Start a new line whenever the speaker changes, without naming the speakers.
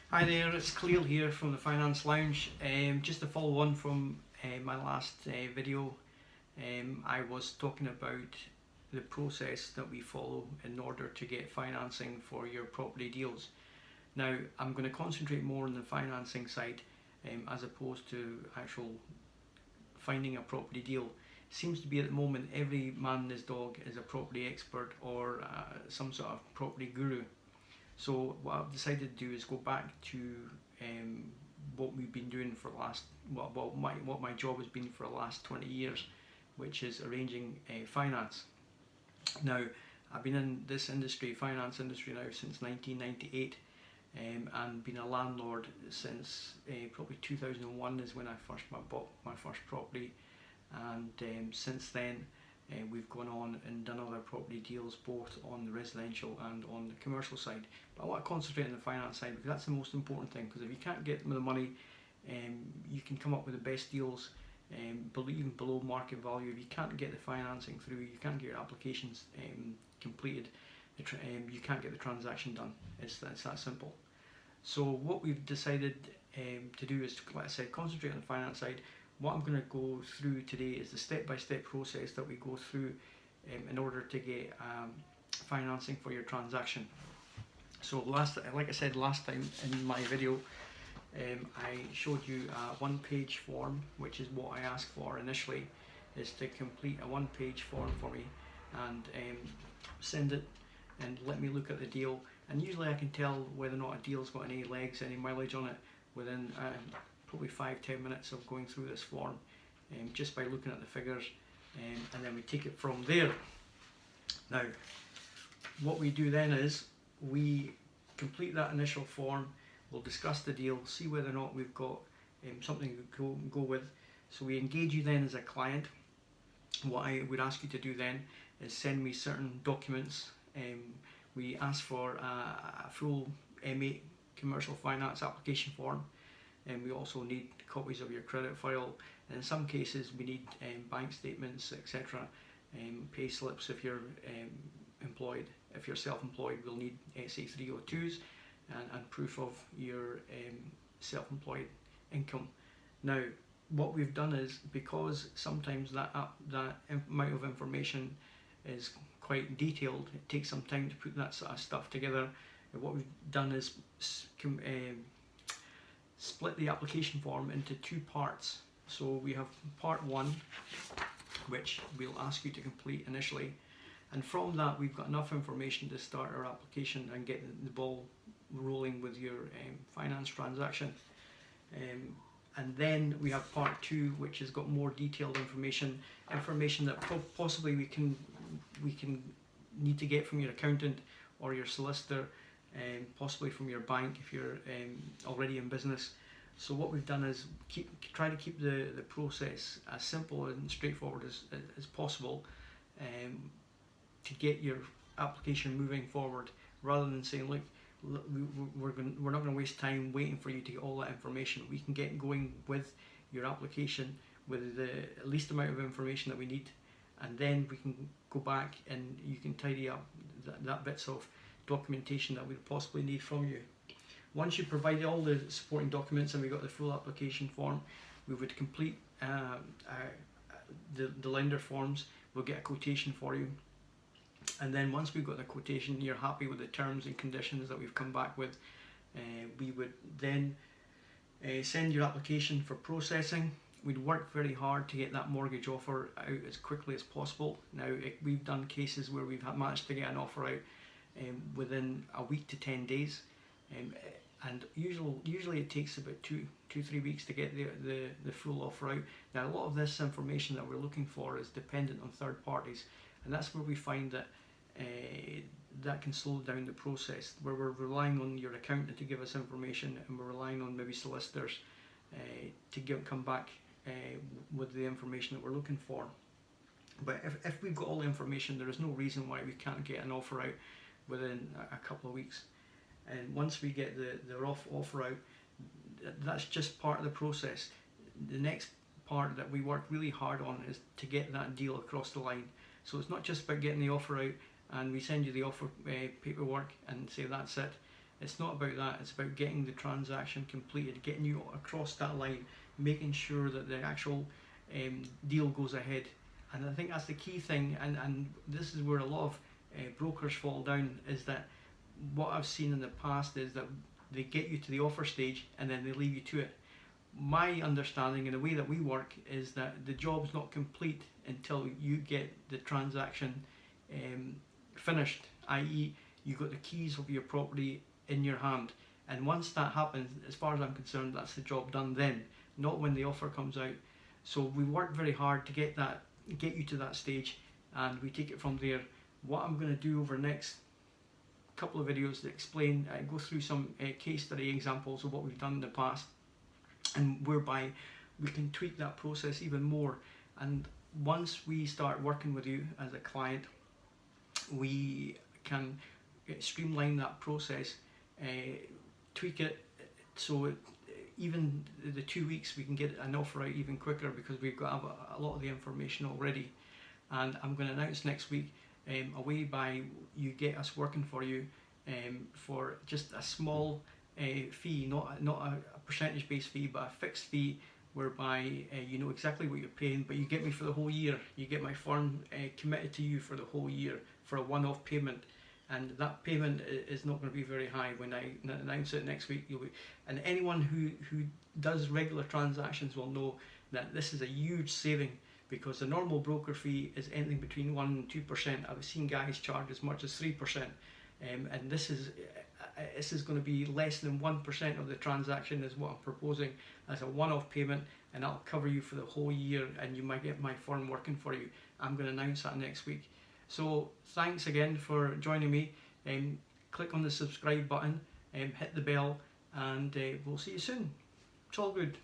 Hi there, it's Khaleel here from the Finance Lounge. Just to follow on from my last video, I was talking about the process that we follow in order to get financing for your property deals. Now, I'm going to concentrate more on the financing side as opposed to actual finding a property deal. Seems to be at the moment every man and his dog is a property expert or some sort of property guru. So what I've decided to do is go back to what we've been doing for the last, what my job has been for the last 20 years, which is arranging finance. Now, I've been in this industry, finance industry now since 1998, and been a landlord since probably 2001 is when I first bought my first property, and since then we've gone on and done other property deals both on the residential and on the commercial side. But I want to concentrate on the finance side because that's the most important thing, because if you can't get the money, you can come up with the best deals even below market value. If you can't get the financing through, you can't get your applications completed, you can't get the transaction done. It's that simple. So what we've decided to do is, like I said, concentrate on the finance side. What I'm going to go through today is the step-by-step process that we go through in order to get financing for your transaction. So like I said last time in my video, I showed you a one-page form, which is what I asked for initially, is to complete a one-page form for me and send it and let me look at the deal. And usually I can tell whether or not a deal's got any legs, any mileage on it within probably 5-10 minutes of going through this form, just by looking at the figures, and then we take it from there. Now, what we do then is we complete that initial form, we'll discuss the deal, see whether or not we've got something to go with. So we engage you then as a client. What I would ask you to do then is send me certain documents. We ask for a full M8 commercial finance application form, and we also need copies of your credit file. And in some cases we need bank statements, etc., pay slips if you're employed. If you're self-employed, we'll need SA302s and proof of your self-employed income. Now, what we've done is, because sometimes that amount of information is quite detailed, it takes some time to put that sort of stuff together. What we've done is split the application form into two parts. So we have part one, which we'll ask you to complete initially, and from that we've got enough information to start our application and get the ball rolling with your finance transaction. And then we have part two, which has got more detailed information that possibly we can need to get from your accountant or your solicitor, possibly from your bank if you're already in business. So what we've done is try to keep the process as simple and straightforward as possible, to get your application moving forward, rather than saying, look, we're not going to waste time waiting for you to get all that information. We can get going with your application with the least amount of information that we need, and then we can go back and you can tidy up that bits of documentation that we'd possibly need from you. Once you provide all the supporting documents and we got the full application form, we would complete the lender forms. We'll get a quotation for you, and then once we've got the quotation, you're happy with the terms and conditions that we've come back with, we would then send your application for processing. We'd work very hard to get that mortgage offer out as quickly as possible. Now, we've done cases where we've managed to get an offer out within a week to 10 days, and usually it takes about 2-3 weeks to get the full offer out. Now, a lot of this information that we're looking for is dependent on third parties, and that's where we find that that can slow down the process, where we're relying on your accountant to give us information, and we're relying on maybe solicitors to come back with the information that we're looking for. But if we've got all the information, there is no reason why we can't get an offer out within a couple of weeks. And once we get the offer out, that's just part of the process. The next part that we work really hard on is to get that deal across the line. So it's not just about getting the offer out and we send you the offer paperwork and say that's it. It's not about that. It's about getting the transaction completed, getting you across that line, making sure that the actual deal goes ahead. And I think that's the key thing, and this is where a lot of brokers fall down, is that what I've seen in the past is that they get you to the offer stage and then they leave you to it. My understanding and the way that we work is that the job's not complete until you get the transaction finished, i.e. you got the keys of your property in your hand. And once that happens, as far as I'm concerned, that's the job done then, not when the offer comes out. So we work very hard to get you to that stage, and we take it from there. What I'm going to do over the next couple of videos to explain, go through some case study examples of what we've done in the past, and whereby we can tweak that process even more. And once we start working with you as a client, we can streamline that process, tweak it so even the 2 weeks we can get an offer out even quicker, because we've got a lot of the information already. And I'm going to announce next week a way by you get us working for you for just a small fee, not a percentage based fee, but a fixed fee, whereby you know exactly what you're paying, but you get me for the whole year. You get my firm committed to you for the whole year for a one-off payment, and that payment is not going to be very high. When I announce it next week, and anyone who does regular transactions will know that this is a huge saving, because the normal broker fee is anything between 1% and 2%. I've seen guys charge as much as 3%, and this is going to be less than 1% of the transaction is what I'm proposing as a one-off payment, and I'll cover you for the whole year, and you might get my firm working for you. I'm going to announce that next week. So thanks again for joining me. Click on the subscribe button, hit the bell, and we'll see you soon. It's all good.